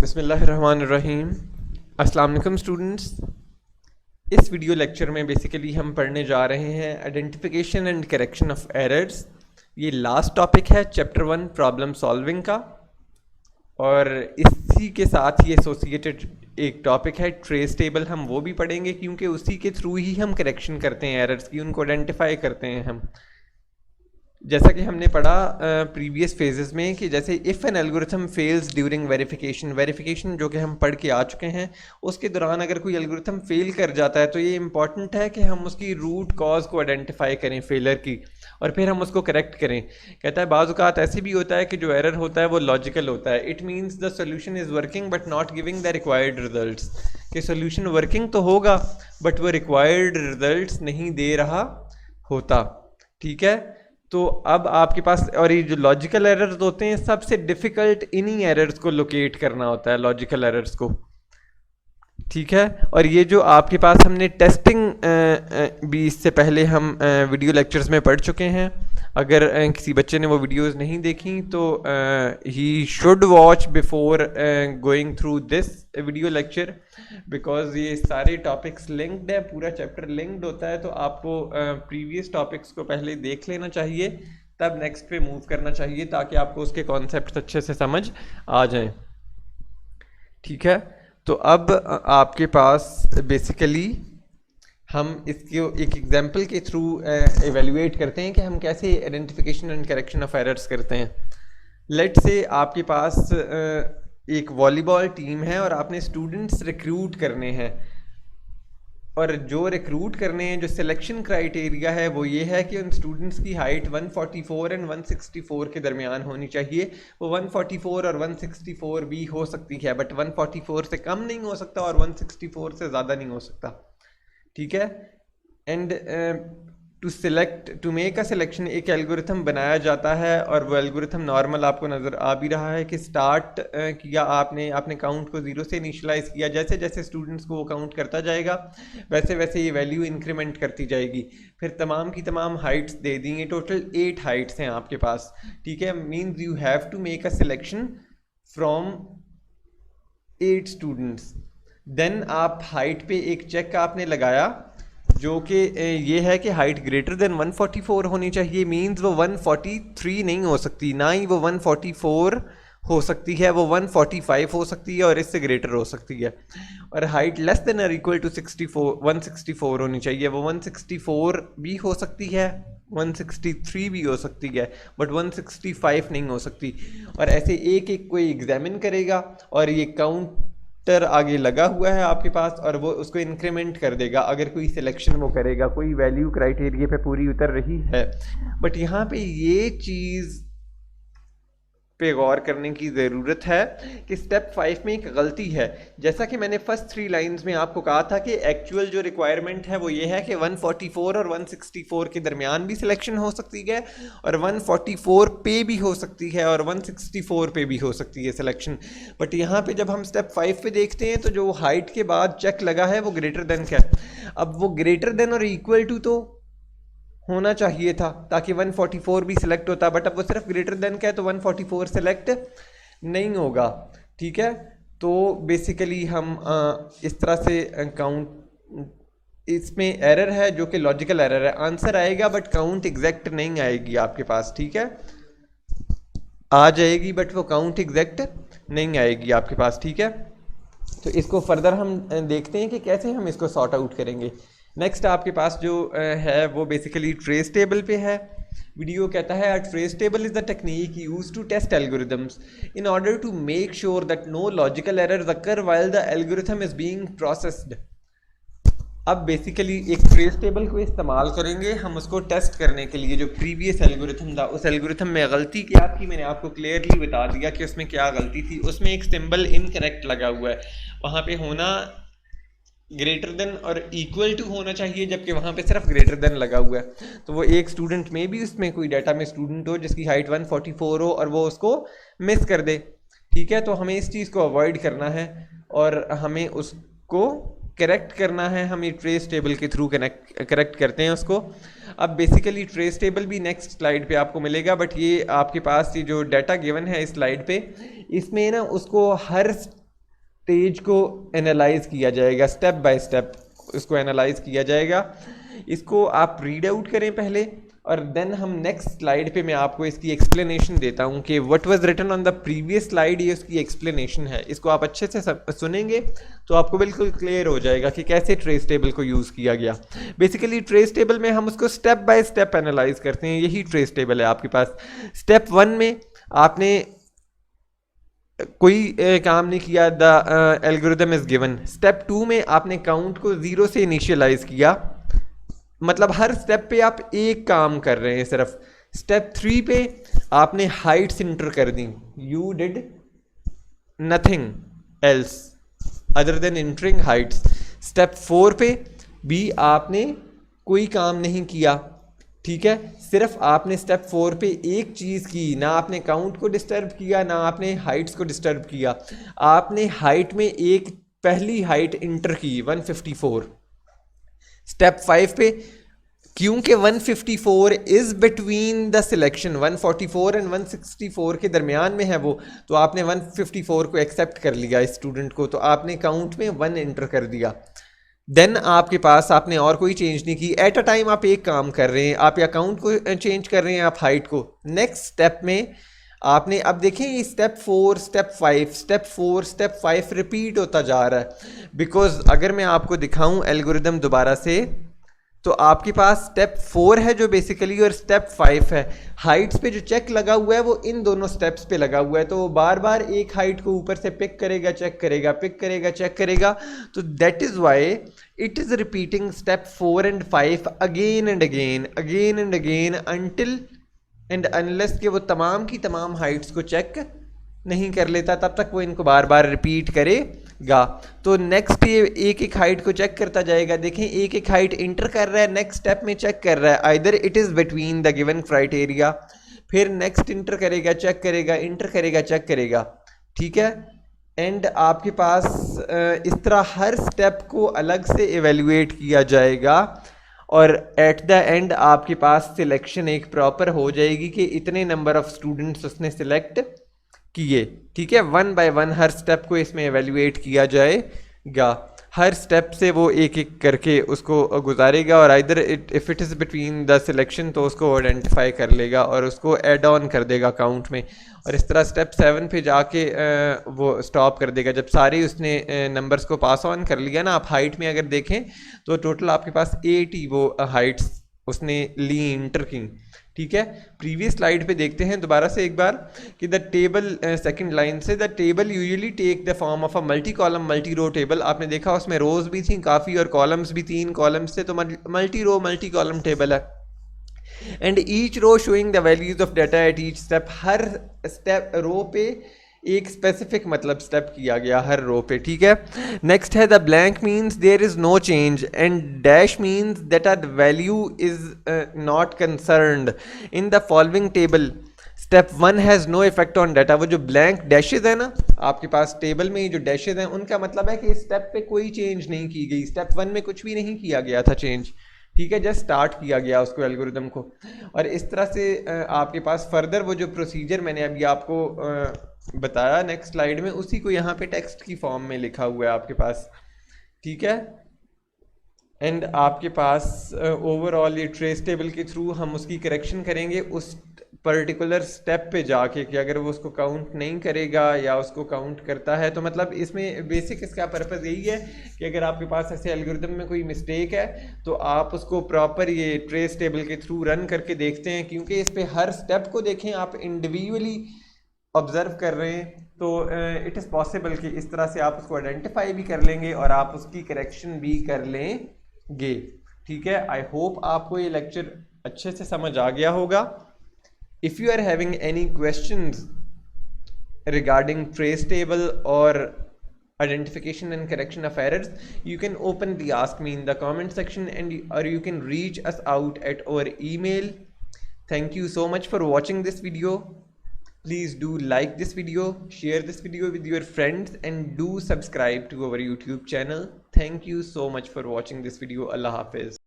बिस्मिल्लाहिर्रहमानिर्रहीम। अस्सलाम वालेकुम स्टूडेंट्स। इस वीडियो लेक्चर में बेसिकली हम पढ़ने जा रहे हैं identification and correction of errors. ये लास्ट टॉपिक है चैप्टर 1 प्रॉब्लम सॉल्विंग का, और इसी के साथ ये एसोसिएटेड एक टॉपिक है ट्रेस टेबल। हम वो भी पढ़ेंगे क्योंकि उसी के थ्रू ही हम करेक्शन करते हैं एरर्स की, उनको आइडेंटिफाई करते हैं हम। जैसा कि हमने पढ़ा प्रीवियस फेजेस में कि जैसे if an algorithm fails during verification जो कि हम पढ़ के आ चुके हैं, उसके दौरान अगर कोई एल्गोरिथम फेल कर जाता है तो ये इंपॉर्टेंट है कि हम उसकी रूट कॉज को आइडेंटिफाई करें फेलर की, और फिर हम उसको करेक्ट करें। कहता है बाज़ औक़ात ऐसे भी होता है कि जो एरर होता है वो लॉजिकल होता है। It means the solution is working but not giving the required results. कि सोल्यूशन वर्किंग तो होगा बट वो रिक्वायर्ड रिजल्ट्स नहीं दे रहा होता। ठीक है, तो अब आपके पास, और ये जो लॉजिकल एरर्स होते हैं सबसे डिफ़िकल्ट इन्हीं एरर्स को लोकेट करना होता है, लॉजिकल एरर्स को। ठीक है, और ये जो आपके पास हमने टेस्टिंग भी इससे पहले हम वीडियो लेक्चर्स में पढ़ चुके हैं। अगर किसी बच्चे ने वो वीडियोस नहीं देखी तो he should watch before going through this video lecture, because ये सारे टॉपिक्स लिंक्ड है, पूरा चैप्टर लिंक्ड होता है। तो आपको प्रीवियस टॉपिक्स को पहले देख लेना चाहिए, तब नेक्स्ट पे मूव करना चाहिए, ताकि आपको उसके कॉन्सेप्ट अच्छे से समझ आ जाएं। ठीक है, तो अब आपके पास बेसिकली हम इसको एक एग्जांपल के थ्रू एवेल्युएट करते हैं कि हम कैसे identification and correction of errors करते हैं। लेट से आपके पास एक वॉलीबॉल टीम है और आपने स्टूडेंट्स रिक्रूट करने हैं, और जो रिक्रूट करने हैं, जो सिलेक्शन क्राइटेरिया है वो ये है कि उन स्टूडेंट्स की हाइट 144 एंड 164 के दरमियान होनी चाहिए। वो 144 और 164 भी हो सकती है, बट 144 से कम नहीं हो सकता और 164 से ज़्यादा नहीं हो सकता। ठीक है, and to make a selection एक एल्गोरिथम बनाया जाता है, और वो एल्गोरिथम नॉर्मल आपको नज़र आ भी रहा है कि स्टार्ट किया आपने काउंट को 0 से इनिशलाइज किया। जैसे जैसे स्टूडेंट्स को वो काउंट करता जाएगा वैसे वैसे ये वैल्यू इंक्रीमेंट करती जाएगी। फिर तमाम की तमाम हाइट्स दे देंगे, टोटल 8 हाइट्स हैं आपके पास। ठीक है, means you have to make a selection from 8 students. Then आप हाइट पे एक चेक आपने लगाया, जो कि ये है कि हाइट ग्रेटर देन 144 होनी चाहिए। मींस वो 143 नहीं हो सकती, ना ही वो 144 हो सकती है, वो 145 हो सकती है और इससे ग्रेटर हो सकती है। और हाइट लेस देन और इक्वल टू 164 होनी चाहिए। वो 164 भी हो सकती है, 163 भी हो सकती है, बट 165 नहीं हो सकती। और ऐसे एक एक कोई एग्जामिन करेगा, और ये काउंटर आगे लगा हुआ है आपके पास, और वो उसको इंक्रीमेंट कर देगा अगर कोई सिलेक्शन वो करेगा, कोई वैल्यू क्राइटेरिया पे पूरी उतर रही है। बट यहाँ पे ये चीज़ पे गौर करने की ज़रूरत है कि स्टेप 5 में एक गलती है। जैसा कि मैंने फर्स्ट 3 लाइंस में आपको कहा था कि एक्चुअल जो रिक्वायरमेंट है वो ये है कि 144 और 164 के दरमियान भी सिलेक्शन हो सकती है, और 144 पे भी हो सकती है, और 164 पे भी हो सकती है सिलेक्शन। बट यहाँ पे जब हम स्टेप 5 पे देखते हैं तो जो हाइट के बाद चेक लगा है वो ग्रेटर देन का है। अब वो ग्रेटर देन और इक्वल टू तो होना चाहिए था ताकि 144 भी सिलेक्ट होता, बट अब वो सिर्फ ग्रेटर देन का है तो 144 सिलेक्ट नहीं होगा। ठीक है, तो बेसिकली हम इस तरह से काउंट, इसमें एरर है जो कि लॉजिकल एरर है। आंसर आएगा बट काउंट एग्जैक्ट नहीं आएगी आपके पास। ठीक है, आ जाएगी बट वो काउंट एग्जैक्ट नहीं आएगी आपके पास। ठीक है, तो इसको फर्दर हम देखते हैं कि कैसे हम इसको सॉर्ट आउट करेंगे। नेक्स्ट आपके पास जो है वो बेसिकली ट्रेस टेबल पे है। वीडियो कहता है trace table is the technique use to test algorithms in order to make sure that no logical errors occur while the algorithm is being processed. अब बेसिकली एक ट्रेस टेबल को इस्तेमाल करेंगे हम उसको टेस्ट करने के लिए। जो प्रीवियस एल्गोरिथम था उस एल्गोरिथम में गलती क्या थी मैंने आपको क्लियरली बता दिया कि उसमें क्या गलती थी। उसमें एक सिंबल इनकरेक्ट लगा हुआ है, वहाँ पे होना ग्रेटर देन और इक्वल टू होना चाहिए, जबकि वहाँ पे सिर्फ ग्रेटर देन लगा हुआ है। तो वो एक स्टूडेंट में भी, उसमें कोई डाटा में स्टूडेंट हो जिसकी हाइट 144 हो और वो उसको मिस कर दे। ठीक है, तो हमें इस चीज़ को अवॉइड करना है और हमें उसको करेक्ट करना है। हम ये ट्रेस टेबल के थ्रू करेक्ट करते हैं उसको। अब बेसिकली ट्रेस टेबल भी नेक्स्ट स्लाइड पे आपको मिलेगा, बट ये आपके पास ये जो डाटा गिवन है इस स्लाइड पे, इसमें ना उसको हर स्टेज को एनालाइज किया जाएगा, स्टेप बाय स्टेप इसको एनालाइज किया जाएगा। इसको आप रीड आउट करें पहले, और देन हम नेक्स्ट स्लाइड पे मैं आपको इसकी एक्सप्लेनेशन देता हूँ कि what was written on the previous slide, ये उसकी एक्सप्लेनेशन है। इसको आप अच्छे से सुनेंगे तो आपको बिल्कुल क्लियर हो जाएगा कि कैसे ट्रेस टेबल को यूज़ किया गया। बेसिकली ट्रेस टेबल में हम उसको स्टेप बाय स्टेप एनालाइज करते हैं, यही ट्रेस टेबल है आपके पास। स्टेप 1 में आपने कोई काम नहीं किया, the algorithm is given. Step 2 में आपने काउंट को 0 से इनिशियलाइज किया, मतलब हर स्टेप पे आप एक काम कर रहे हैं सिर्फ। स्टेप 3 पे आपने हाइट्स इंटर कर दी, you did nothing else other than entering heights. Step 4 पे भी आपने कोई काम नहीं किया, ठीक है, सिर्फ आपने स्टेप 4 पे एक चीज़ की, ना आपने काउंट को डिस्टर्ब किया ना आपने हाइट्स को डिस्टर्ब किया। आपने हाइट में एक पहली हाइट इंटर की 154। स्टेप 5 पे क्योंकि 154 is between the selection, 144 and 164 के दरमियान में है वो, तो आपने 154 को एक्सेप्ट कर लिया इस स्टूडेंट को, तो आपने काउंट में 1 एंटर कर दिया। देन आपके पास आपने और कोई चेंज नहीं की, एट अ टाइम आप एक काम कर रहे हैं, आप या काउंट को चेंज कर रहे हैं आप हाइट को। नेक्स्ट स्टेप में आपने, अब देखें ये step 4 step 5 step 4 step 5 repeat होता जा रहा है, बिकॉज अगर मैं आपको दिखाऊं एल्गोरिदम दोबारा से, तो आपके पास स्टेप 4 है जो बेसिकली, और स्टेप 5 है। हाइट्स पे जो चेक लगा हुआ है वो इन दोनों स्टेप्स पे लगा हुआ है, तो वो बार बार एक हाइट को ऊपर से पिक करेगा, चेक करेगा, पिक करेगा, चेक करेगा। तो that is why it is repeating step 4 and 5 again and again, again and again, until and unless कि वो तमाम की तमाम हाइट्स को चेक नहीं कर लेता, तब तक वो इनको बार बार रिपीट करेगा। तो नेक्स्ट ये एक एक हाइट को चेक करता जाएगा। देखें एक एक हाइट इंटर कर रहा है, नेक्स्ट स्टेप में चेक कर रहा है either it is between the given criteria, फिर नेक्स्ट इंटर करेगा, चेक करेगा, इंटर करेगा, चेक करेगा, ठीक है। एंड आपके पास इस तरह हर स्टेप को अलग से एवेल्युएट किया जाएगा, और एट द एंड आपके पास सिलेक्शन एक प्रॉपर हो जाएगी कि इतने नंबर ऑफ स्टूडेंट्स उसने सिलेक्ट किए, ठीक है। 1 बाय 1 हर स्टेप को इसमें एवेल्युएट किया जाएगा, हर स्टेप से वो एक एक करके उसको गुजारेगा, और either if it is between the selection तो उसको आइडेंटिफाई कर लेगा और उसको ऐड ऑन कर देगा काउंट में, और इस तरह स्टेप 7 पे जाके वो स्टॉप कर देगा जब सारे उसने नंबर्स को पास ऑन कर लिया ना। आप हाइट में अगर देखें तो टोटल आपके पास 80 वो हाइट्स उसने ली इंटर की, ठीक है। प्रीवियस स्लाइड पे देखते हैं दोबारा से एक बार कि द टेबल, सेकंड लाइन से, the table usually take the form of a multi column multi row table. आपने देखा उसमें रोज भी थी काफ़ी और कॉलम्स भी 3 कॉलम्स थे, तो multi row multi column table है। And each row showing the values of data at each step, हर स्टेप रो पे एक स्पेसिफिक मतलब स्टेप किया गया हर रो पे, ठीक है। नेक्स्ट है the blank means there is no change, and dash means that R value is not concerned in the following table. Step 1 has no effect on data. वो जो ब्लैंक डैशेज है ना आपके पास टेबल में, जो डैशेज हैं उनका मतलब है कि इस स्टेप पे कोई चेंज नहीं की गई, स्टेप 1 में कुछ भी नहीं किया गया था चेंज, ठीक है, जस्ट स्टार्ट किया गया उसको एल्गोरिदम को। और इस तरह से आपके पास फर्दर वो जो प्रोसीजर मैंने अभी आपको बताया नेक्स्ट स्लाइड में, उसी को यहाँ पे टेक्स्ट की फॉर्म में लिखा हुआ है आपके पास, ठीक है। एंड आपके पास ओवरऑल ये ट्रेस टेबल के थ्रू हम उसकी करेक्शन करेंगे उस पर्टिकुलर स्टेप पे जाके, कि अगर वो उसको काउंट नहीं करेगा या उसको काउंट करता है, तो मतलब इसमें बेसिक इसका पर्पज़ यही है कि अगर आपके पास ऐसे एल्गोरिदम में कोई मिस्टेक है तो आप उसको प्रॉपर ये ट्रेस टेबल के थ्रू रन करके देखते हैं, क्योंकि इस पे हर स्टेप को देखें आप इंडिविजुअली ऑब्जर्व कर रहे हैं, तो इट इज़ पॉसिबल कि इस तरह से आप उसको आइडेंटिफाई भी कर लेंगे और आप उसकी करेक्शन भी कर लेंगे, ठीक है। आई होप आपको ये लेक्चर अच्छे से समझ आ गया होगा। If you are having any questions regarding trace table और identification and correction of errors, you can openly ask me in the comment section, or you can reach us out at our email. Thank you so much for watching this video. Please do like this video, share this video with your friends, and do subscribe to our YouTube channel. Thank you so much for watching this video. Allah Hafiz.